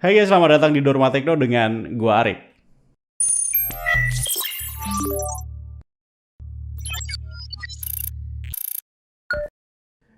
Hai guys, selamat datang di Dorma Tekno dengan gua Arik.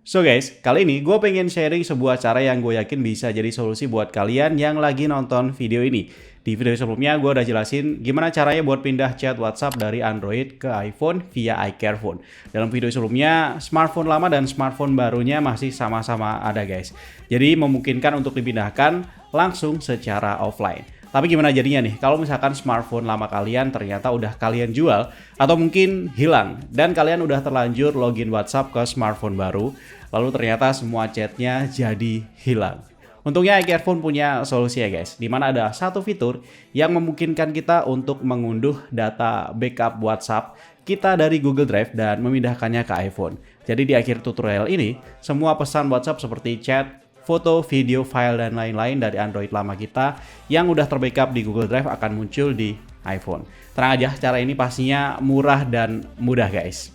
So guys, kali ini gue pengen sharing sebuah cara yang gue yakin bisa jadi solusi buat kalian yang lagi nonton video ini. Di video sebelumnya gue udah jelasin gimana caranya buat pindah chat WhatsApp dari Android ke iPhone via iCareFone. Dalam video sebelumnya, smartphone lama dan smartphone barunya masih sama-sama ada guys. Jadi memungkinkan untuk dipindahkan langsung secara offline. Tapi gimana jadinya nih kalau misalkan smartphone lama kalian ternyata udah kalian jual atau mungkin hilang dan kalian udah terlanjur login WhatsApp ke smartphone baru, lalu ternyata semua chatnya jadi hilang. Untungnya iCareFone punya solusi ya guys, dimana ada satu fitur yang memungkinkan kita untuk mengunduh data backup WhatsApp kita dari Google Drive dan memindahkannya ke iPhone. Jadi di akhir tutorial ini, semua pesan WhatsApp seperti chat, foto, video, file, dan lain-lain dari Android lama kita yang udah terbackup di Google Drive akan muncul di iPhone. Tenang aja, cara ini pastinya murah dan mudah guys.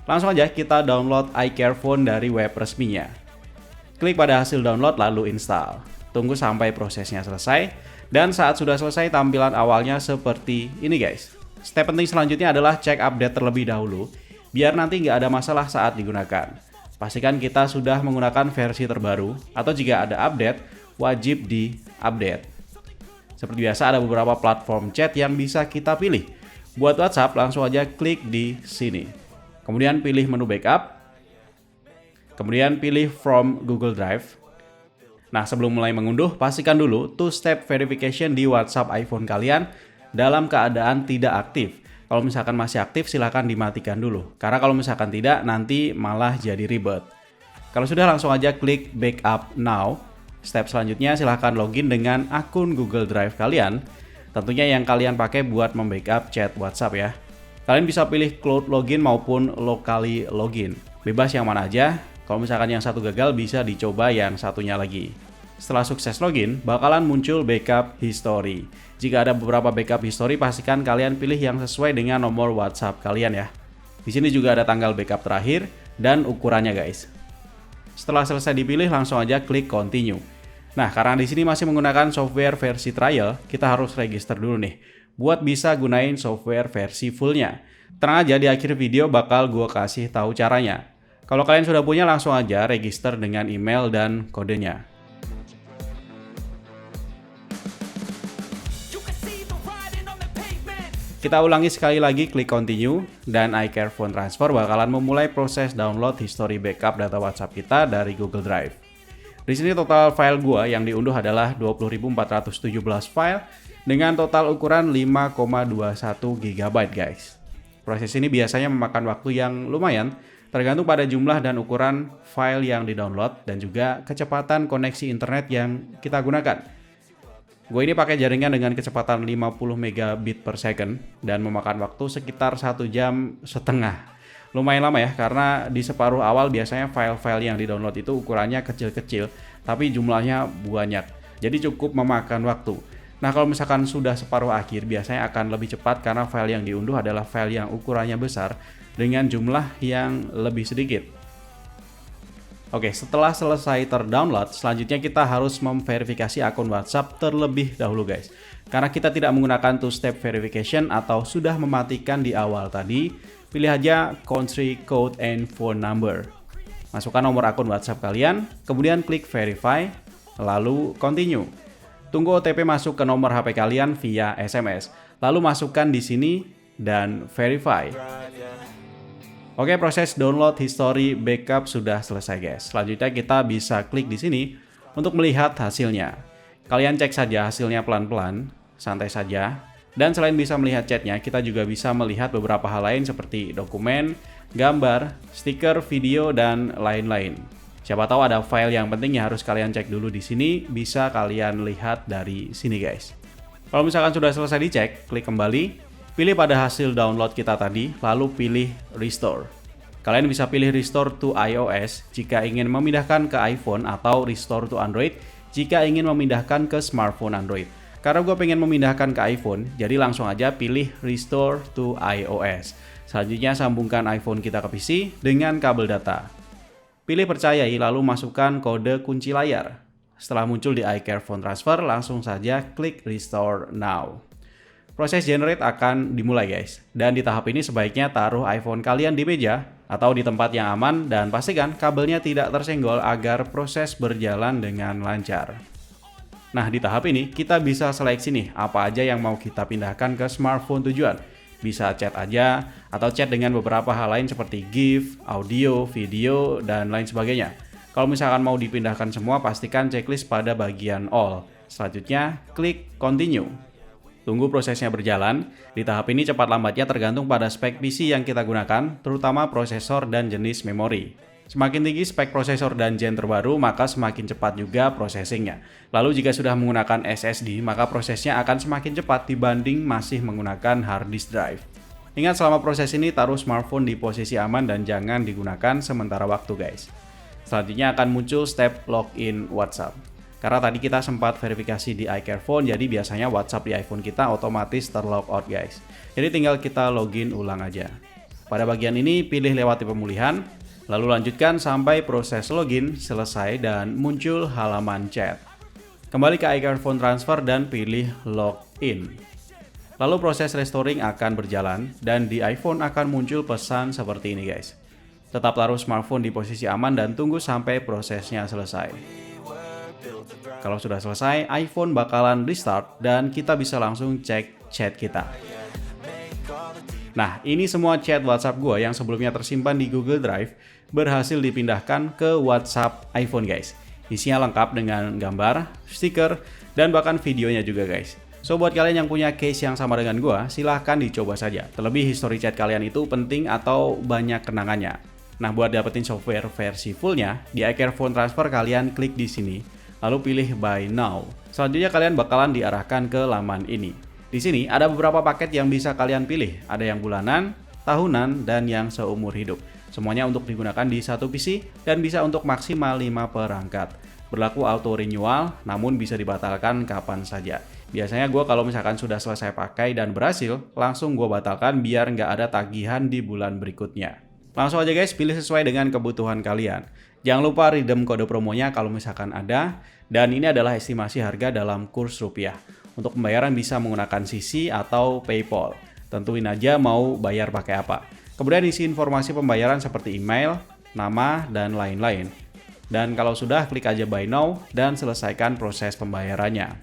Langsung aja kita download iCareFone dari web resminya. Klik pada hasil download lalu install. Tunggu sampai prosesnya selesai. Dan saat sudah selesai tampilan awalnya seperti ini guys. Step penting selanjutnya adalah cek update terlebih dahulu, biar nanti nggak ada masalah saat digunakan. Pastikan kita sudah menggunakan versi terbaru, atau jika ada update, wajib di-update. Seperti biasa ada beberapa platform chat yang bisa kita pilih. Buat WhatsApp langsung aja klik di sini. Kemudian pilih menu backup. Kemudian pilih from Google Drive. Nah, sebelum mulai mengunduh, pastikan dulu two-step verification di WhatsApp iPhone kalian dalam keadaan tidak aktif. Kalau misalkan masih aktif, silahkan dimatikan dulu. Karena kalau misalkan tidak, nanti malah jadi ribet. Kalau sudah, langsung aja klik Backup Now. Step selanjutnya, silahkan login dengan akun Google Drive kalian. Tentunya yang kalian pakai buat membackup chat WhatsApp ya. Kalian bisa pilih Cloud Login maupun Locally Login. Bebas yang mana aja. Kalau misalkan yang satu gagal, bisa dicoba yang satunya lagi. Setelah sukses login, bakalan muncul backup history. Jika ada beberapa backup history, pastikan kalian pilih yang sesuai dengan nomor WhatsApp kalian ya. Di sini juga ada tanggal backup terakhir dan ukurannya guys. Setelah selesai dipilih, langsung aja klik continue. Nah, karena di sini masih menggunakan software versi trial, kita harus register dulu nih, buat bisa gunain software versi fullnya. Tenang aja, di akhir video bakal gua kasih tahu caranya. Kalau kalian sudah punya, langsung aja register dengan email dan kodenya. Kita ulangi sekali lagi, klik continue, dan iCareFone Transfer bakalan memulai proses download history backup data WhatsApp kita dari Google Drive. Di sini total file gua yang diunduh adalah 20.417 file dengan total ukuran 5,21 GB guys. Proses ini biasanya memakan waktu yang lumayan, tergantung pada jumlah dan ukuran file yang di-download dan juga kecepatan koneksi internet yang kita gunakan. Gue ini pakai jaringan dengan kecepatan 50 megabit per second dan memakan waktu sekitar 1,5 jam. Lumayan lama ya, karena di separuh awal biasanya file-file yang di-download itu ukurannya kecil-kecil, tapi jumlahnya banyak. Jadi cukup memakan waktu. Nah, kalau misalkan sudah separuh akhir, biasanya akan lebih cepat karena file yang diunduh adalah file yang ukurannya besar dengan jumlah yang lebih sedikit. Oke, setelah selesai terdownload, selanjutnya kita harus memverifikasi akun WhatsApp terlebih dahulu guys. Karena kita tidak menggunakan two-step verification atau sudah mematikan di awal tadi, pilih aja country, code, and phone number. Masukkan nomor akun WhatsApp kalian, kemudian klik verify, lalu continue. Tunggu OTP masuk ke nomor HP kalian via SMS, lalu masukkan di sini dan verify. Oke, proses download history backup sudah selesai guys. Selanjutnya kita bisa klik di sini untuk melihat hasilnya. Kalian cek saja hasilnya pelan-pelan, santai saja. Dan selain bisa melihat chatnya, kita juga bisa melihat beberapa hal lain seperti dokumen, gambar, stiker, video, dan lain-lain. Siapa tahu ada file yang penting yang harus kalian cek dulu di sini, bisa kalian lihat dari sini guys. Kalau misalkan sudah selesai dicek, klik kembali. Pilih pada hasil download kita tadi, lalu pilih Restore. Kalian bisa pilih Restore to iOS jika ingin memindahkan ke iPhone atau Restore to Android jika ingin memindahkan ke smartphone Android. Karena gue pengen memindahkan ke iPhone, jadi langsung aja pilih Restore to iOS. Selanjutnya sambungkan iPhone kita ke PC dengan kabel data. Pilih percayai lalu masukkan kode kunci layar. setelah muncul di iCare Phone Transfer, langsung saja klik Restore Now. Proses generate akan dimulai guys. Dan di tahap ini sebaiknya taruh iPhone kalian di meja atau di tempat yang aman dan pastikan kabelnya tidak tersenggol agar proses berjalan dengan lancar. Nah, di tahap ini kita bisa seleksi nih apa aja yang mau kita pindahkan ke smartphone tujuan. Bisa chat aja atau chat dengan beberapa hal lain seperti GIF, audio, video, dan lain sebagainya. Kalau misalkan mau dipindahkan semua, pastikan checklist pada bagian all. Selanjutnya, klik continue. Tunggu prosesnya berjalan. Di tahap ini cepat lambatnya tergantung pada spek PC yang kita gunakan, terutama prosesor dan jenis memori. Semakin tinggi spek prosesor dan gen terbaru, maka semakin cepat juga processingnya. Lalu jika sudah menggunakan SSD, maka prosesnya akan semakin cepat dibanding masih menggunakan hard disk drive. Ingat, selama proses ini taruh smartphone di posisi aman dan jangan digunakan sementara waktu guys. Selanjutnya akan muncul step login WhatsApp. Karena tadi kita sempat verifikasi di iCare Phone, jadi biasanya WhatsApp di iPhone kita otomatis terlog out guys. Jadi tinggal kita login ulang aja. Pada bagian ini pilih lewati pemulihan, lalu lanjutkan sampai proses login selesai dan muncul halaman chat. Kembali ke iCare Phone Transfer dan pilih login. Lalu proses restoring akan berjalan dan di iPhone akan muncul pesan seperti ini guys. Tetap taruh smartphone di posisi aman dan tunggu sampai prosesnya selesai. Kalau sudah selesai, iPhone bakalan restart dan kita bisa langsung cek chat kita. Nah, ini semua chat WhatsApp gue yang sebelumnya tersimpan di Google Drive berhasil dipindahkan ke WhatsApp iPhone guys. Isinya lengkap dengan gambar, stiker, dan bahkan videonya juga guys. So, buat kalian yang punya case yang sama dengan gue, silahkan dicoba saja. Terlebih history chat kalian itu penting atau banyak kenangannya. Nah, buat dapetin software versi fullnya, di iCare Phone Transfer kalian klik di sini. Lalu pilih Buy Now. Selanjutnya kalian bakalan diarahkan ke laman ini. Di sini ada beberapa paket yang bisa kalian pilih. Ada yang bulanan, tahunan, dan yang seumur hidup. Semuanya untuk digunakan di satu PC dan bisa untuk maksimal 5 perangkat. Berlaku auto renewal, namun bisa dibatalkan kapan saja. Biasanya gue kalau misalkan sudah selesai pakai dan berhasil, langsung gue batalkan biar nggak ada tagihan di bulan berikutnya. Langsung aja guys, pilih sesuai dengan kebutuhan kalian. Jangan lupa redeem kode promonya kalau misalkan ada. Dan ini adalah estimasi harga dalam kurs rupiah. Untuk pembayaran bisa menggunakan CC atau PayPal. Tentuin aja mau bayar pakai apa. Kemudian isi informasi pembayaran seperti email, nama, dan lain-lain. Dan kalau sudah, klik aja Buy Now dan selesaikan proses pembayarannya.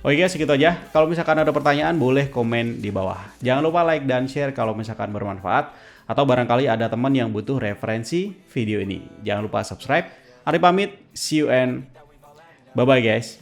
Oke guys, segitu aja. Kalau misalkan ada pertanyaan, boleh komen di bawah. Jangan lupa like dan share kalau misalkan bermanfaat. Atau barangkali ada teman yang butuh referensi video ini. Jangan lupa subscribe. Ari pamit, see you and bye-bye guys.